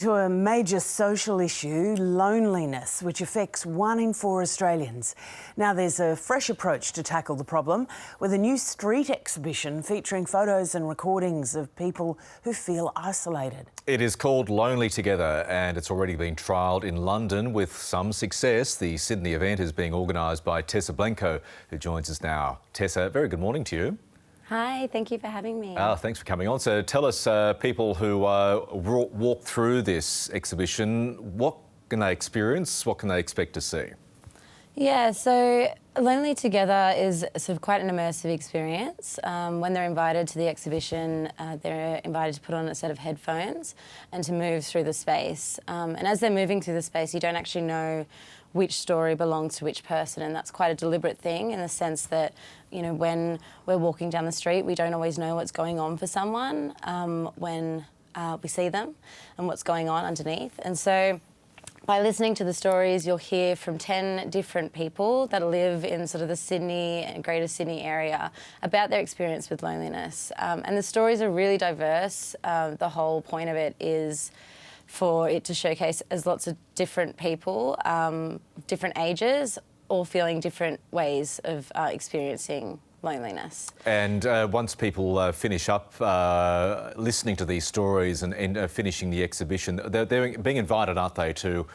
To a major social issue, loneliness, which affects 1 in 4 Australians. Now there's a fresh approach to tackle the problem with a new street exhibition featuring photos and recordings of people who feel isolated. It is called Lonely Together and it's already been trialled in London with some success. The Sydney event is being organised by Tessa Blencowe, who joins us now. Tessa, very good morning to you. Hi, thank you for having me. Thanks for coming on. So tell us, people who walk through this exhibition, what can they experience? What can they expect to see? Yeah, so Lonely Together is sort of quite an immersive experience. When they're invited to the exhibition, they're invited to put on a set of headphones and to move through the space. And as they're moving through the space, you don't actually know which story belongs to which person, and that's quite a deliberate thing in the sense that, you know, when we're walking down the street, we don't always know what's going on for someone when we see them and what's going on underneath. And so by listening to the stories, you'll hear from 10 different people that live in sort of the Sydney and Greater Sydney area about their experience with loneliness. And the stories are really diverse. The whole point of it is for it to showcase as lots of different people, different ages, all feeling different ways of experiencing loneliness. And once people finish up listening to these stories and finishing the exhibition, they're being invited, aren't they, to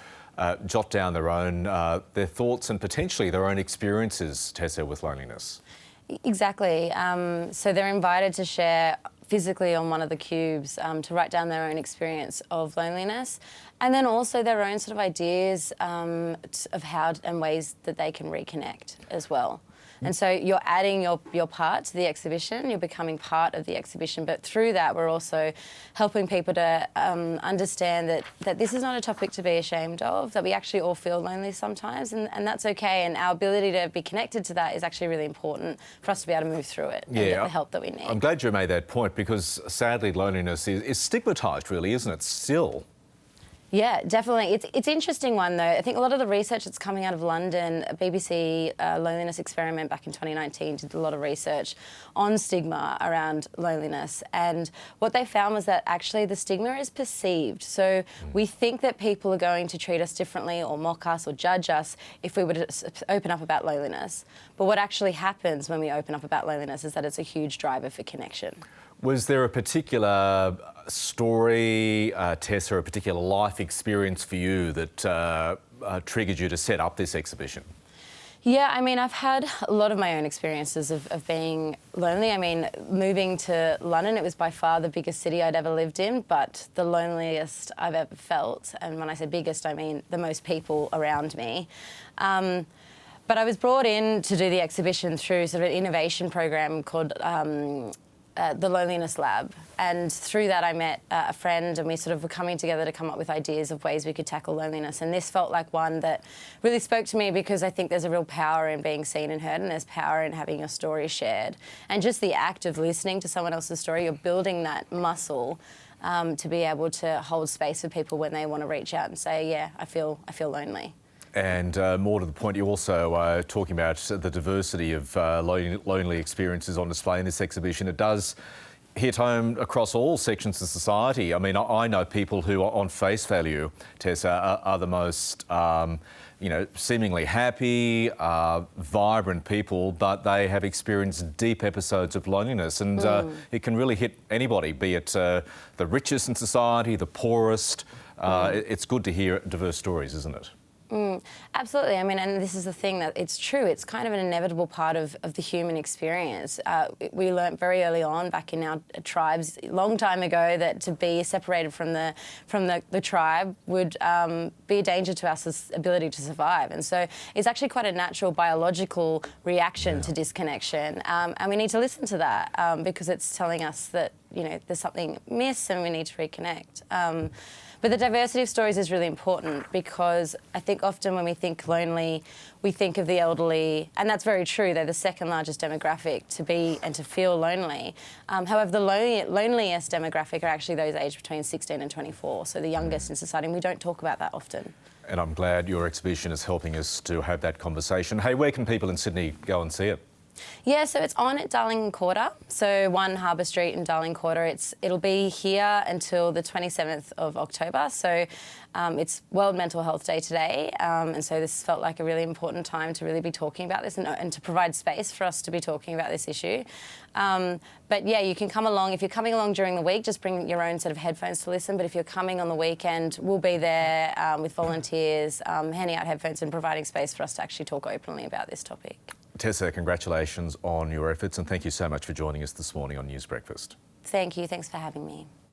jot down their thoughts and potentially their own experiences, Tessa, with loneliness? Exactly. So they're invited to share physically on one of the cubes to write down their own experience of loneliness, and then also their own sort of ideas of how and ways that they can reconnect as well. And so you're adding your part to the exhibition, you're becoming part of the exhibition, but through that we're also helping people to understand that this is not a topic to be ashamed of, that we actually all feel lonely sometimes, and that's okay, and our ability to be connected to that is actually really important for us to be able to move through it and get the help that we need. I'm glad you made that point because sadly loneliness is stigmatised, really, isn't it, still? Yeah, definitely. It's an interesting one, though. I think a lot of the research that's coming out of London, a BBC loneliness experiment back in 2019 did a lot of research on stigma around loneliness. And what they found was that actually the stigma is perceived. So we think that people are going to treat us differently or mock us or judge us if we were to open up about loneliness. But what actually happens when we open up about loneliness is that it's a huge driver for connection. Was there a particular story, Tessa, or a particular life experience for you that triggered you to set up this exhibition? Yeah, I mean, I've had a lot of my own experiences of being lonely. I mean, moving to London, it was by far the biggest city I'd ever lived in, but the loneliest I've ever felt. And when I say biggest, I mean the most people around me. But I was brought in to do the exhibition through sort of an innovation program called the Loneliness Lab, and through that I met a friend, and we sort of were coming together to come up with ideas of ways we could tackle loneliness, and this felt like one that really spoke to me because I think there's a real power in being seen and heard, and there's power in having your story shared, and just the act of listening to someone else's story, you're building that muscle to be able to hold space for people when they want to reach out and say, yeah, I feel lonely. And more to the point, you're also talking about the diversity of lonely experiences on display in this exhibition. It does hit home across all sections of society. I mean, I know people who, on face value, Tessa, are the most, seemingly happy, vibrant people, but they have experienced deep episodes of loneliness, and it can really hit anybody, be it the richest in society, the poorest. It's good to hear diverse stories, isn't it? Absolutely. I mean, and this is the thing, that it's true. It's kind of an inevitable part of the human experience. We learnt very early on, back in our tribes, a long time ago, that to be separated from the tribe would be a danger to our ability to survive. And so it's actually quite a natural biological reaction to disconnection. And we need to listen to that because it's telling us that, you know, there's something amiss and we need to reconnect. But the diversity of stories is really important because I think often when we think lonely, we think of the elderly, and that's very true. They're the second largest demographic to be and to feel lonely. However, the loneliest demographic are actually those aged between 16 and 24, so the youngest in society, and we don't talk about that often. And I'm glad your exhibition is helping us to have that conversation. Hey, where can people in Sydney go and see it? Yeah, so it's on at Darling Quarter, so 1 Harbour Street in Darling Quarter. It'll be here until the 27th of October, so it's World Mental Health Day today, and so this felt like a really important time to really be talking about this and to provide space for us to be talking about this issue. But yeah, you can come along. If you're coming along during the week, just bring your own set of headphones to listen, but if you're coming on the weekend, we'll be there with volunteers, handing out headphones and providing space for us to actually talk openly about this topic. Tessa, congratulations on your efforts and thank you so much for joining us this morning on News Breakfast. Thank you. Thanks for having me.